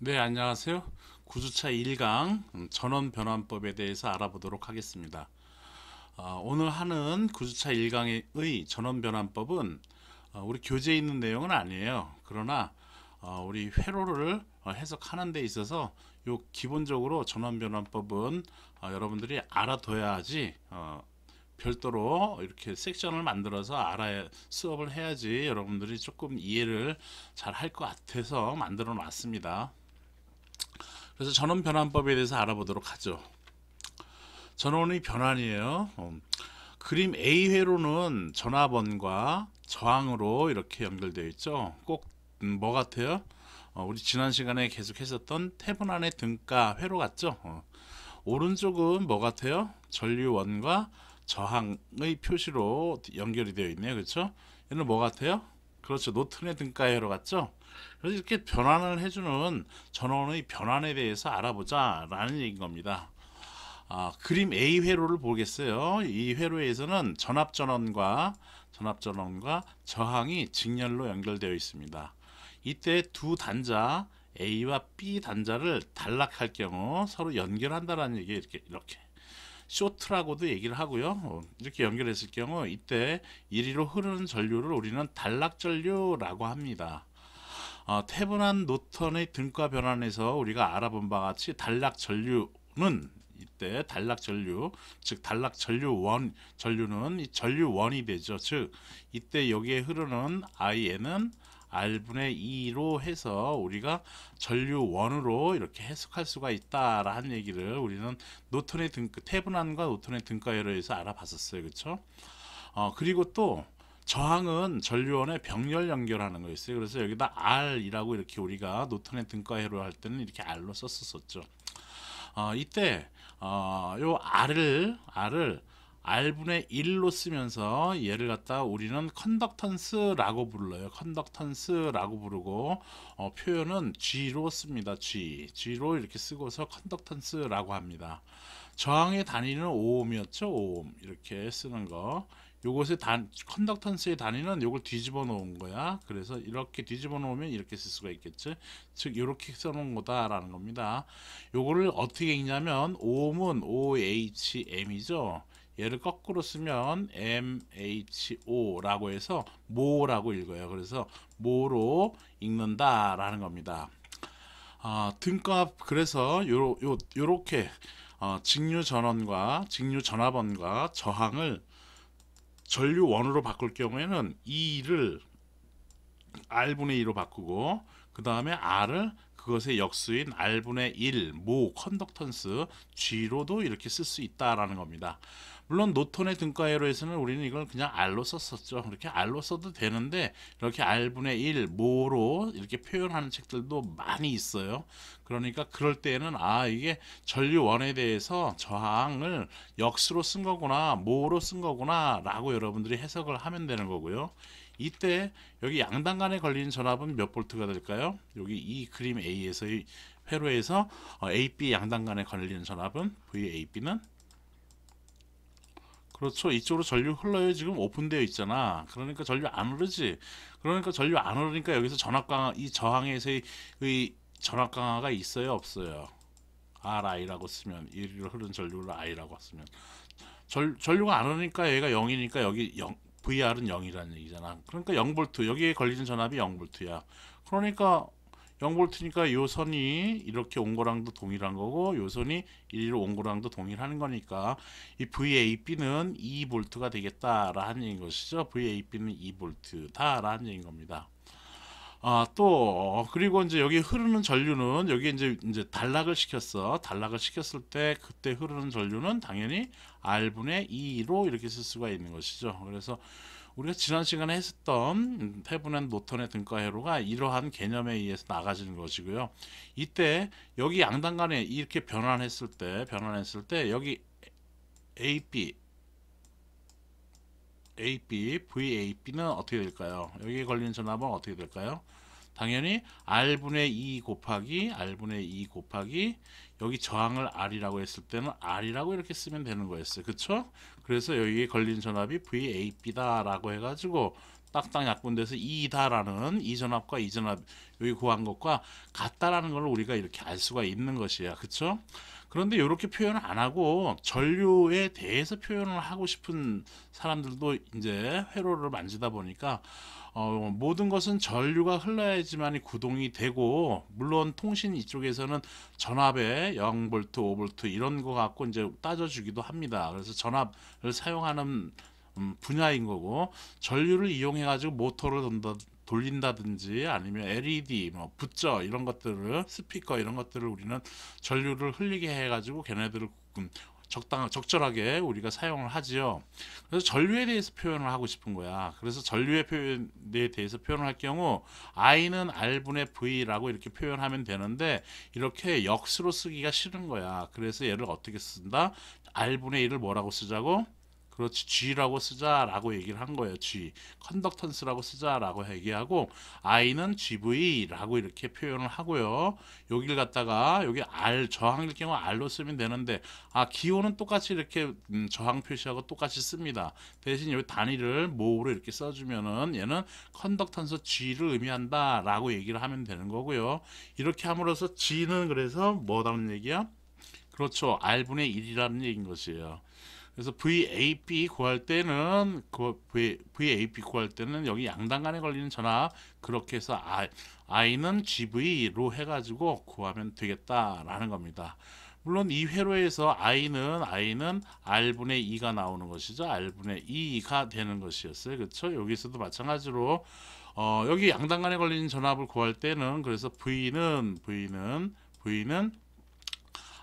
네, 안녕하세요. 구주차 1강 전원 변환법에 대해서 알아보도록 하겠습니다. 오늘 하는 구주차 1강의 전원 변환법은 우리 교재에 있는 내용은 아니에요. 그러나 우리 회로를 해석하는 데 있어서 기본적으로 전원 변환법은 여러분들이 알아둬야 하지 별도로 이렇게 섹션을 만들어서 알아야 수업을 해야지 여러분들이 조금 이해를 잘 할 것 같아서 만들어 놨습니다. 그래서 전원 변환법에 대해서 알아보도록 하죠. 전원의 변환이에요. 그림 A회로는 전압원과 저항으로 이렇게 연결되어 있죠. 꼭 뭐 같아요? 우리 지난 시간에 계속 했었던 태분안의 등가 회로 같죠. 오른쪽은 뭐 같아요? 전류원과 저항의 표시로 연결이 되어 있네요. 그렇죠? 얘는 뭐 같아요? 그렇죠. 노튼의 등가 회로 같죠? 그래서 이렇게 변환을 해주는 전원의 변환에 대해서 알아보자 라는 얘기인 겁니다. 그림 A 회로를 보겠어요. 이 회로에서는 전압전원과 저항이 직렬로 연결되어 있습니다. 이때 두 단자 A와 B 단자를 단락할 경우 서로 연결한다라는 얘기 이렇게 쇼트라고도 얘기를 하고요. 이렇게 연결했을 경우 이때 이리로 흐르는 전류를 우리는 단락전류라고 합니다. 태분한 노턴의 등가 변환에서 우리가 알아본 바와 같이 단락 전류는 이때 단락 전류, 즉 단락 전류는 이 전류원이 되죠. 즉 이때 여기에 흐르는 IN은 R분의 2로 해서 우리가 전류원으로 이렇게 해석할 수가 있다라는 얘기를 우리는 노턴의 태분한과 노턴의 등가열에서 알아봤었어요. 그렇죠? 그리고 또 저항은 전류원의 병렬 연결하는 거였어요. 그래서 여기다 R이라고 이렇게 우리가 노턴의 등가회로 할 때는 이렇게 R로 썼었죠. 이때 요 R을 R분의 1로 쓰면서 얘를 갖다 우리는 컨덕턴스라고 불러요. 컨덕턴스라고 부르고 표현은 G로 씁니다. G로 이렇게 쓰고서 컨덕턴스라고 합니다. 저항의 단위는 오음이었죠. 오음 이렇게 쓰는 거. 요것의 컨덕턴스의 단위는 요걸 뒤집어 놓은 거야. 그래서 이렇게 뒤집어 놓으면 이렇게 쓸 수가 있겠죠. 즉 이렇게 써놓은 거다라는 겁니다. 요거를 어떻게 읽냐면 오음은 OHM이죠. 얘를 거꾸로 쓰면 MHO라고 해서 모라고 읽어요. 그래서 모로 읽는다라는 겁니다. 등값 그래서 요렇게 직류 전원과 직류 전압원과 저항을 전류원으로 바꿀 경우에는 2를 R분의 2로 바꾸고 그 다음에 R을 그것의 역수인 R분의 1 모 컨덕턴스 G로도 이렇게 쓸 수 있다라는 겁니다. 물론 노턴의 등가회로에서는 우리는 이걸 그냥 R로 썼었죠. 이렇게 R로 써도 되는데 이렇게 R분의 1 모로 이렇게 표현하는 책들도 많이 있어요. 그러니까 그럴 때에는 이게 전류원에 대해서 저항을 역수로 쓴 거구나 모로 쓴 거구나 라고 여러분들이 해석을 하면 되는 거고요. 이때 여기 양단간에 걸리는 전압은 몇 볼트가 될까요? 여기 이 그림 A에서의 회로에서 AB 양단간에 걸리는 전압은 VAB는 그렇죠. 이쪽으로 전류 흘러요. 지금 오픈되어 있잖아. 그러니까 전류 안 흐르지. 그러니까 전류 안 흐르니까 여기서 전압 강하 이 저항에서의 전압 강화가 있어요, 없어요? RI라고 쓰면 이리로 흐르는 전류를 I라고 쓰면 전류가 안 흐르니까 얘가 0이니까 여기 0, VR은 0이라는 얘기잖아. 그러니까 0볼트 여기에 걸리는 전압이 0볼트야. 그러니까 0볼트니까 요 선이 이렇게 온 거랑도 동일한 거고 요 선이 이리로 온 거랑도 동일한 거니까 이 VAB는 2볼트가 되겠다라는 얘기인 것이죠. VAB는 2볼트다라는 얘기인 겁니다. 또 그리고 이제 여기 흐르는 전류는 여기 이제 단락을 시켰어. 단락을 시켰을 때 그때 흐르는 전류는 당연히 R분의 2로 이렇게 쓸 수가 있는 것이죠. 그래서 우리가 지난 시간에 했었던 태분한 노턴의 등가회로가 이러한 개념에 의해서 나가지는 것이고요. 이때 여기 양단 간에 이렇게 변환했을 때 여기 AB, VAB는 어떻게 될까요? 여기에 걸리는 전압은 어떻게 될까요? 당연히 R분의 2 곱하기 여기 저항을 R이라고 했을 때는 R이라고 이렇게 쓰면 되는 거였어요. 그쵸? 그래서 여기에 걸린 전압이 VAB다 라고 해가지고 딱딱 약분돼서 이다라는 이 전압과 이 전압 여기 구한 것과 같다라는 걸 우리가 이렇게 알 수가 있는 것이야. 그쵸? 그런데 이렇게 표현을 안 하고 전류에 대해서 표현을 하고 싶은 사람들도 이제 회로를 만지다 보니까 모든 것은 전류가 흘러야지만이 구동이 되고, 물론 통신 이쪽에서는 전압에 0V, 5V 이런 거 갖고 이제 따져주기도 합니다. 그래서 전압을 사용하는 분야인 거고, 전류를 이용해 가지고 모터를 돌린다든지 아니면 LED 뭐 붓저 이런 것들을, 스피커 이런 것들을 우리는 전류를 흘리게 해 가지고 걔네들을 적절하게 우리가 사용을 하지요. 그래서 전류에 대해서 표현을 하고 싶은 거야. 그래서 전류의 표현에 대해서 표현을 할 경우 I는 R분의 V라고 이렇게 표현하면 되는데, 이렇게 역수로 쓰기가 싫은 거야. 그래서 얘를 어떻게 쓴다? R분의 1을 뭐라고 쓰자고? 그렇지, G라고 쓰자라고 얘기를 한 거예요. G, 컨덕턴스라고 쓰자라고 얘기하고, I는 GV라고 이렇게 표현을 하고요. 여기를 갖다가 여기 R, 저항일 경우 R로 쓰면 되는데, 기호는 똑같이 이렇게 저항 표시하고 똑같이 씁니다. 대신 여기 단위를 모으로 이렇게 써주면은 얘는 컨덕턴스 G를 의미한다라고 얘기를 하면 되는 거고요. 이렇게 함으로써 G는 그래서 뭐라는 얘기야? 그렇죠, R분의 1이라는 얘기인 것이에요. 그래서 VAP 구할 때는 VAP 구할 때는 여기 양당 간에 걸리는 전압, 그렇게 해서 I는 GV로 해가지고 구하면 되겠다라는 겁니다. 물론 이 회로에서 I는 R분의 2가 나오는 것이죠. R분의 2가 되는 것이었어요. 그렇죠? 여기서도 마찬가지로 여기 양당 간에 걸리는 전압을 구할 때는, 그래서 V는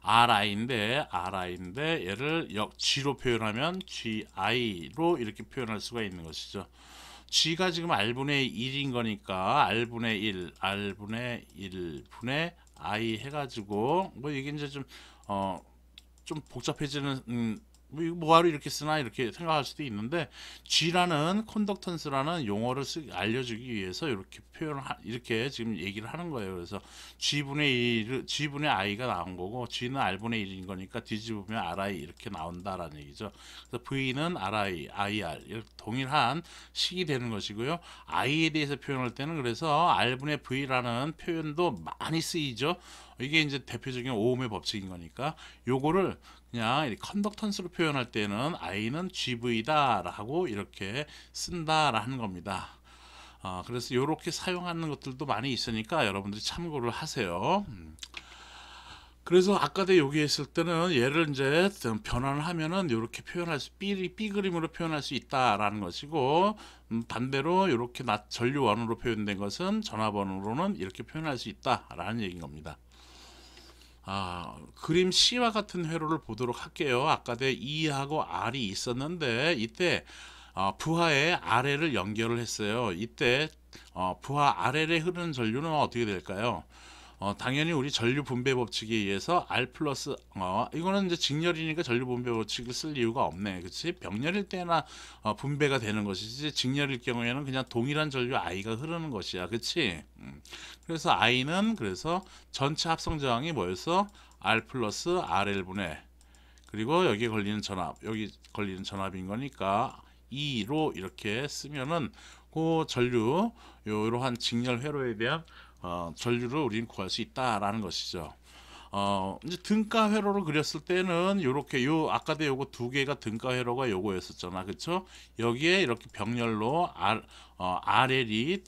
RI인데 얘를 G로 표현하면 GI로 이렇게 표현할 수가 있는 것이죠. G가 지금 R분의 1인 거니까 R분의 1 분의 I 해가지고, 뭐 이게 이제 좀 복잡해지는, 뭐하러 이렇게 쓰나 이렇게 생각할 수도 있는데, G라는 컨덕턴스라는 용어를 알려주기 위해서 이렇게 이렇게 지금 얘기를 하는 거예요. 그래서 G분의 I가 나온 거고, G는 R분의 1인 거니까 뒤집으면 RI 이렇게 나온다라는 얘기죠. 그래서 V는 RI, IR 이렇게 동일한 식이 되는 것이고요. I에 대해서 표현할 때는 그래서 R분의 V라는 표현도 많이 쓰이죠. 이게 이제 대표적인 오음의 법칙인 거니까, 요거를 그냥 컨덕턴스로 표현할 때는 I는 GV다라고 이렇게 쓴다라는 겁니다. 그래서 이렇게 사용하는 것들도 많이 있으니까 여러분들이 참고를 하세요. 그래서 아까도 여기 했을 때는 얘를 이제 변환을 하면은 이렇게 표현할 수, B 그림으로 표현할 수 있다라는 것이고, 반대로 이렇게 전류원으로 표현된 것은 전압원으로는 이렇게 표현할 수 있다라는 얘기인 겁니다. 그림 C와 같은 회로를 보도록 할게요. 아까도 E하고 R이 있었는데, 이때 부하에 RL을 연결을 했어요. 이때 부하 RL에 흐르는 전류는 어떻게 될까요? 당연히 우리 전류 분배 법칙에 의해서 R 플러스, 이거는 이제 직렬이니까 전류 분배 법칙을 쓸 이유가 없네. 그치? 병렬일 때나 분배가 되는 것이지, 직렬일 경우에는 그냥 동일한 전류 I가 흐르는 것이야. 그치? 그래서 I는, 그래서 전체 합성 저항이 뭐였어? R 플러스 RL분의, 그리고 여기에 걸리는 전압인 거니까 2로 이렇게 쓰면은 그 전류, 이러한 직렬 회로에 대한 전류를 우리는 구할 수 있다라는 것이죠. 이제 등가 회로를 그렸을 때는 요렇게, 아까도 요거 두 개가 등가 회로가 요거였었잖아. 그쵸? 여기에 이렇게 병렬로 RL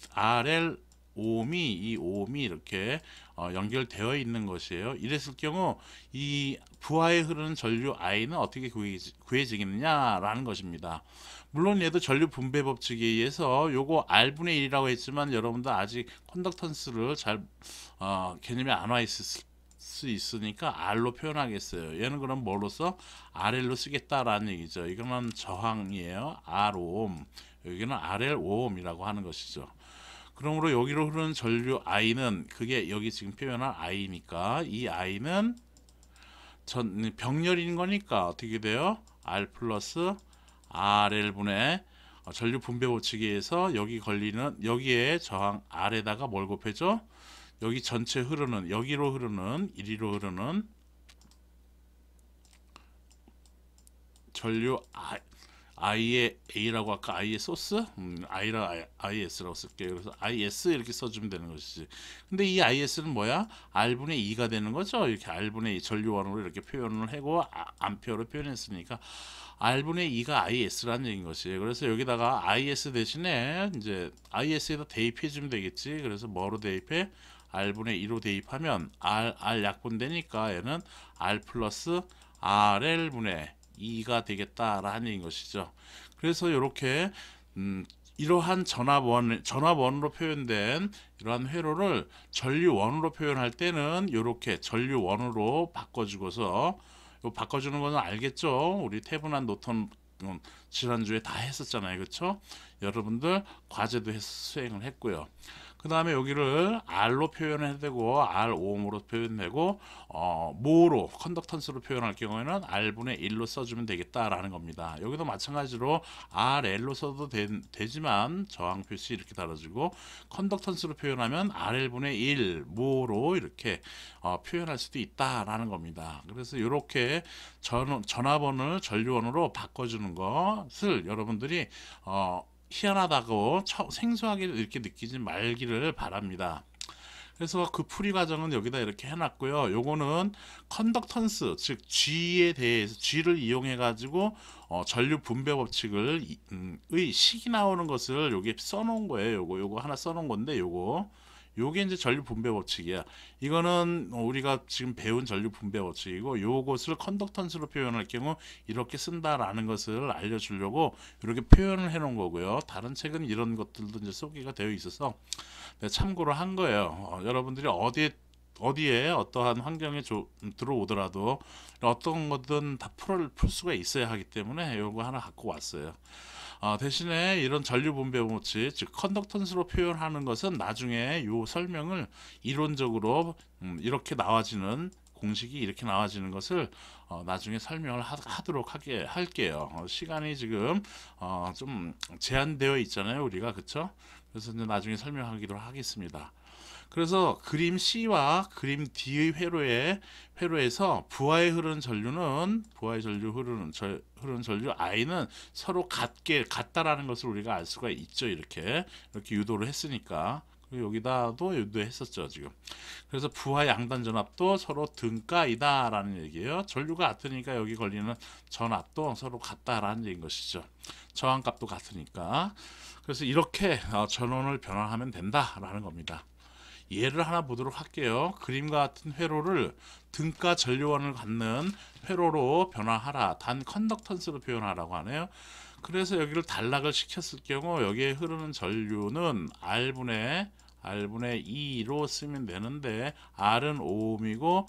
5옴이, 이 5옴이 이렇게 연결되어 있는 것이에요. 이랬을 경우 이 부하에 흐르는 전류 I는 어떻게 구해지겠느냐라는 것입니다. 물론 얘도 전류 분배 법칙에 의해서 요거 R분의 1이라고 했지만, 여러분들 아직 컨덕턴스를 잘 개념이 안 와 있을 수 있으니까 R로 표현하겠어요. 얘는 그럼 뭐로써? RL로 쓰겠다라는 얘기죠. 이거는 저항이에요. R옴, 여기는 RL5옴이라고 하는 것이죠. 그러므로 여기로 흐르는 전류 I는, 그게 여기 지금 표현한 I니까, 이 I는 병렬인 거니까 어떻게 돼요? R 플러스 RL분의 전류 분배 법칙에 의해서 여기에 저항 R에다가 뭘 곱해줘? 여기 전체 흐르는, 여기로 흐르는, 이리로 흐르는 전류 i의 a라고 아까 i의 소스, i라 is라고 쓸게요. 그래서 is 이렇게 써주면 되는 것이지. 근데 이 is는 뭐야? r분의 2가 되는 거죠. 이렇게 r분의 2 전류원으로 이렇게 표현을 하고 암페어로 표현했으니까 r분의 2가 is라는 얘기인 것이에요. 그래서 여기다가 is 대신에 이제 is에다 대입해 주면 되겠지. 그래서 뭐로 대입해? r분의 2로 대입하면 r 약분되니까 얘는 r 플러스 rl분의 2가 되겠다라는 얘기인 것이죠. 그래서 이렇게 이러한 전압원으로 표현된 이러한 회로를 전류원으로 표현할 때는 이렇게 전류원으로 바꿔주고서 바꿔주는 거는 알겠죠? 우리 태분한 노턴 지난주에 다 했었잖아요. 그렇죠? 여러분들 과제도 수행을 했고요. 그 다음에 여기를 R로 표현해야 되고 R 오음으로 표현되고 모로 컨덕턴스로 표현할 경우에는 R분의 1로 써주면 되겠다라는 겁니다. 여기도 마찬가지로 RL로 써도 되지만 저항 표시 이렇게 달아주고 컨덕턴스로 표현하면 RL분의 1 모로 이렇게 표현할 수도 있다라는 겁니다. 그래서 이렇게 전압원을 전류원으로 바꿔주는 것을 여러분들이 희한하다고 생소하게 이렇게 느끼지 말기를 바랍니다. 그래서 그 풀이 과정은 여기다 이렇게 해놨고요. 요거는 컨덕턴스, 즉 G에 대해서 G를 이용해 가지고 전류 분배 법칙을 의 식이 나오는 것을 여기 써놓은 거예요. 요거 하나 써놓은 건데 요게 이제 전류 분배 법칙이야. 이거는 우리가 지금 배운 전류 분배 법칙이고 요것을 컨덕턴스로 표현할 경우 이렇게 쓴다라는 것을 알려주려고 이렇게 표현을 해 놓은 거고요. 다른 책은 이런 것들도 이제 소개가 되어 있어서 참고를 한 거예요. 여러분들이 어디에 어떠한 환경에 들어오더라도 어떤 거든 다 풀 수가 있어야 하기 때문에 요거 하나 갖고 왔어요. 대신에 이런 전류 분배 법칙, 즉 컨덕턴스로 표현하는 것은 나중에 요 설명을 이론적으로 이렇게 나와지는 공식이 이렇게 나와지는 것을 나중에 설명을 하도록 할게요. 시간이 지금 좀 제한되어 있잖아요, 우리가. 그쵸? 그래서 이제 나중에 설명하기로 하겠습니다. 그래서 그림 C와 그림 D의 회로에서 부하에 흐르는 전류는 흐르는 전류 I는 서로 같다라는 것을 우리가 알 수가 있죠. 이렇게 유도를 했으니까. 그리고 여기다도 유도했었죠 지금. 그래서 부하 양단 전압도 서로 등가이다라는 얘기예요. 전류가 같으니까 여기 걸리는 전압도 서로 같다라는 얘기인 것이죠. 저항값도 같으니까. 그래서 이렇게 전원을 변화하면 된다라는 겁니다. 예를 하나 보도록 할게요. 그림과 같은 회로를 등가 전류원을 갖는 회로로 변화하라. 단 컨덕턴스로 표현하라고 하네요. 그래서 여기를 단락을 시켰을 경우 여기에 흐르는 전류는 R분의 2로 쓰면 되는데 R은 5ohm이고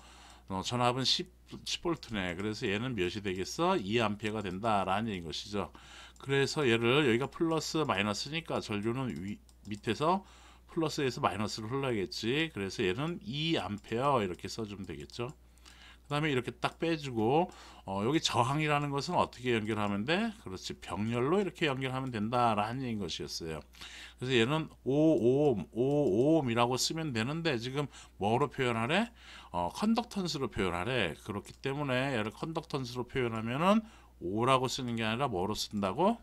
전압은 10V네. 그래서 얘는 몇이 되겠어? 2A가 된다라는 얘기인 것이죠. 그래서 얘를 여기가 플러스 마이너스니까 전류는 밑에서 플러스에서 마이너스로 흘러야겠지. 그래서 얘는 2A 이렇게 써주면 되겠죠. 그 다음에 이렇게 딱 빼주고 여기 저항이라는 것은 어떻게 연결하면 돼? 그렇지, 병렬로 이렇게 연결하면 된다라는 얘기인 것이었어요. 그래서 얘는 5ohm이라고 쓰면 되는데 지금 뭐로 표현하래? 컨덕턴스로 표현하래. 그렇기 때문에 얘를 컨덕턴스로 표현하면은 5라고 쓰는 게 아니라 뭐로 쓴다고?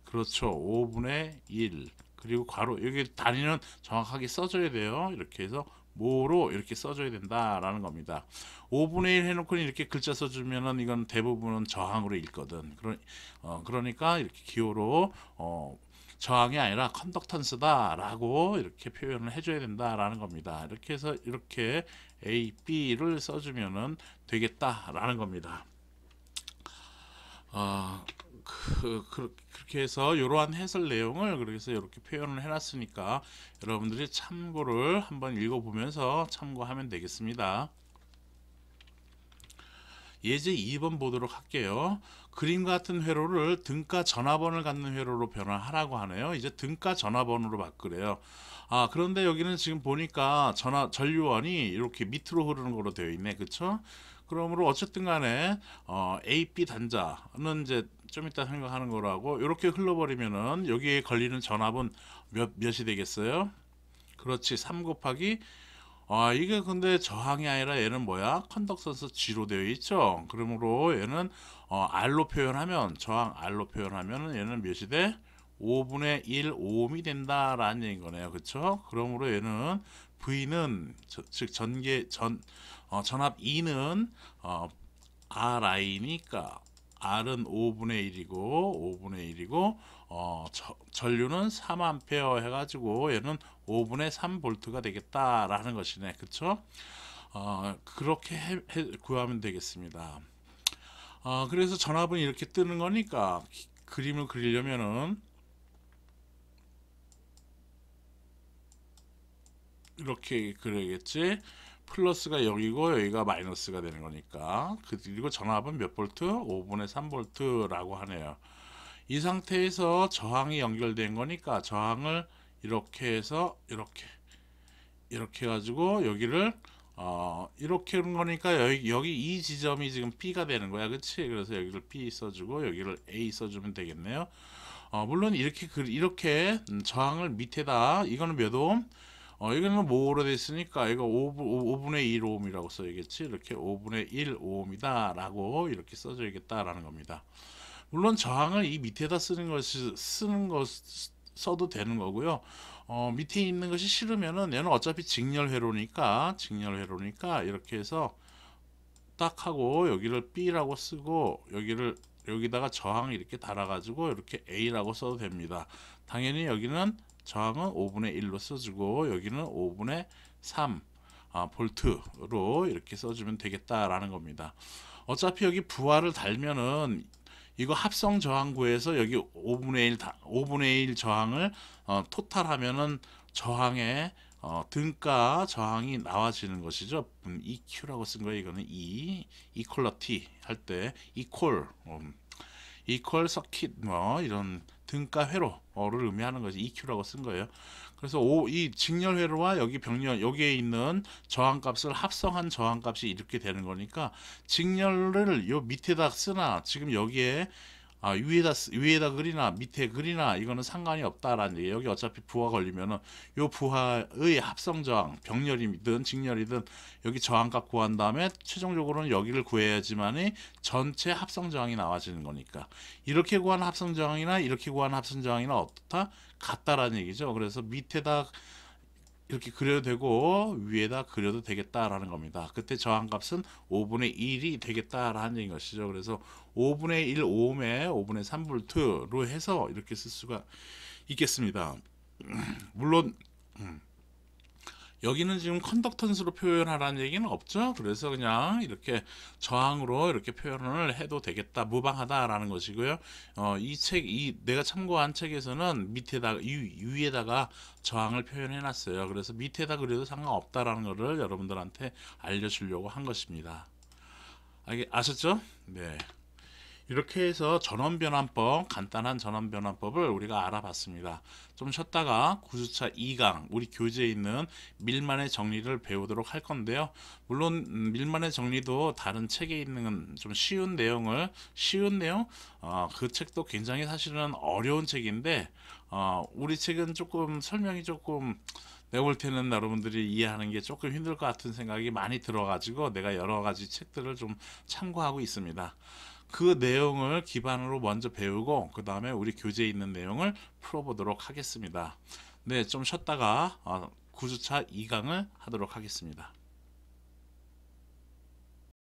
그렇죠, 5분의 1. 그리고 괄호 여기 단위는 정확하게 써줘야 돼요. 이렇게 해서 뭐로 이렇게 써줘야 된다라는 겁니다. 5분의 1 해놓고 이렇게 글자 써주면은 이건 대부분은 저항으로 읽거든. 그러니까 이렇게 기호로 저항이 아니라 컨덕턴스다라고 이렇게 표현을 해줘야 된다라는 겁니다. 이렇게 해서 이렇게 A, B를 써주면은 되겠다라는 겁니다. 그렇게 해서 이러한 해설 내용을 그래서 이렇게 표현을 해놨으니까 여러분들이 참고를 한번 읽어보면서 참고하면 되겠습니다. 예제 2번 보도록 할게요. 그림과 같은 회로를 등가 전압원을 갖는 회로로 변화하라고 하네요. 이제 등가 전압원으로 바꾸래요. 그런데 여기는 지금 보니까 전류원이 이렇게 밑으로 흐르는 거로 되어 있네. 그쵸? 그러므로 어쨌든 간에 A, B 단자는 이제 좀 이따 생각하는 거라고 이렇게 흘러버리면은 여기에 걸리는 전압은 몇이 되겠어요? 그렇지, 3 곱하기 이게 근데 저항이 아니라 얘는 뭐야? 컨덕턴스 G로 되어 있죠. 그러므로 얘는 R로 표현하면 저항 R로 표현하면 얘는 몇이 돼? 5분의 1 오음이 된다라는 얘기인 거네요. 그쵸? 그러므로 얘는 V는 즉 전압 E는 R이니까 R은 5분의 1이고 전류는 3A 해가지고 얘는 5분의 3V가 되겠다라는 것이네. 그쵸? 그렇게 구하면 되겠습니다. 그래서 전압은 이렇게 뜨는 거니까 그림을 그리려면은 이렇게 그려야겠지. 플러스가 여기고 여기가 마이너스가 되는 거니까. 그리고 전압은 몇 볼트? 5분의 3볼트라고 하네요. 이 상태에서 저항이 연결된 거니까 저항을 이렇게 해서 이렇게 해가지고 여기를 이렇게 하는 거니까 여기 이 지점이 지금 B가 되는 거야. 그치? 그래서 여기를 B 써주고 여기를 A 써주면 되겠네요. 물론 이렇게 저항을 밑에다 이거는 몇 오hm? 이거는 모로 됐으니까 이거 5분의 1 오음이라고 써야겠지. 이렇게 5분의 1 오음이다 라고 이렇게 써줘야겠다라는 겁니다. 물론 저항을 이 밑에다 쓰는 것 써도 되는 거고요. 밑에 있는 것이 싫으면은 얘는 어차피 직렬회로니까 이렇게 해서 딱 하고 여기를 B라고 쓰고 여기다가 저항 이렇게 달아가지고 이렇게 A라고 써도 됩니다. 당연히 여기는 저항은 5분의 1로 써주고 여기는 5분의 3 볼트로 이렇게 써주면 되겠다라는 겁니다. 어차피 여기 부하를 달면은 이거 합성 저항 구해서 여기 5분의 1 저항을 토탈하면은 저항의 등가 저항이 나와지는 것이죠. EQ라고 쓴 거예요. 이거는 이퀄러티 할 때 이퀄 서킷 뭐 이런 등가 회로를 의미하는 것이 EQ라고 쓴 거예요. 그래서 이 직렬 회로와 여기 병렬 여기에 있는 저항값을 합성한 저항값이 이렇게 되는 거니까 직렬을 요 밑에다 쓰나 지금 여기에 위에다 그리나 밑에 그리나 이거는 상관이 없다라는 얘기예요. 여기 어차피 부하 걸리면은 요 부하의 합성 저항 병렬이든 직렬이든 여기 저항값 구한 다음에 최종적으로는 여기를 구해야지만이 전체 합성 저항이 나와지는 거니까 이렇게 구한 합성 저항이나 이렇게 구한 합성 저항이나 어떻다? 같다라는 얘기죠. 그래서 밑에다 이렇게 그려도 되고 위에다 그려도 되겠다라는 겁니다. 그때 저항값은 5분의 1이 되겠다라는 얘기인 것이죠. 그래서 5분의 1 오음에 5분의 3볼트로 해서 이렇게 쓸 수가 있겠습니다. 물론 여기는 지금 컨덕턴스로 표현하라는 얘기는 없죠. 그래서 그냥 이렇게 저항으로 이렇게 표현을 해도 되겠다, 무방하다라는 것이고요. 이 내가 참고한 책에서는 위에다가 저항을 표현해 놨어요. 그래서 밑에다 그려도 상관없다라는 것을 여러분들한테 알려주려고 한 것입니다. 아셨죠? 네. 이렇게 해서 전원변환법, 간단한 전원변환법을 우리가 알아봤습니다. 좀 쉬었다가 구주차 2강, 우리 교재에 있는 밀만의 정리를 배우도록 할 건데요. 물론 밀만의 정리도 다른 책에 있는 좀 쉬운 내용, 그 책도 굉장히 사실은 어려운 책인데 우리 책은 조금 설명이 조금 내가 볼 때는 여러분들이 이해하는 게 조금 힘들 것 같은 생각이 많이 들어가지고 내가 여러 가지 책들을 좀 참고하고 있습니다. 그 내용을 기반으로 먼저 배우고 그 다음에 우리 교재에 있는 내용을 풀어보도록 하겠습니다. 네, 좀 쉬었다가 구주차 2강을 하도록 하겠습니다.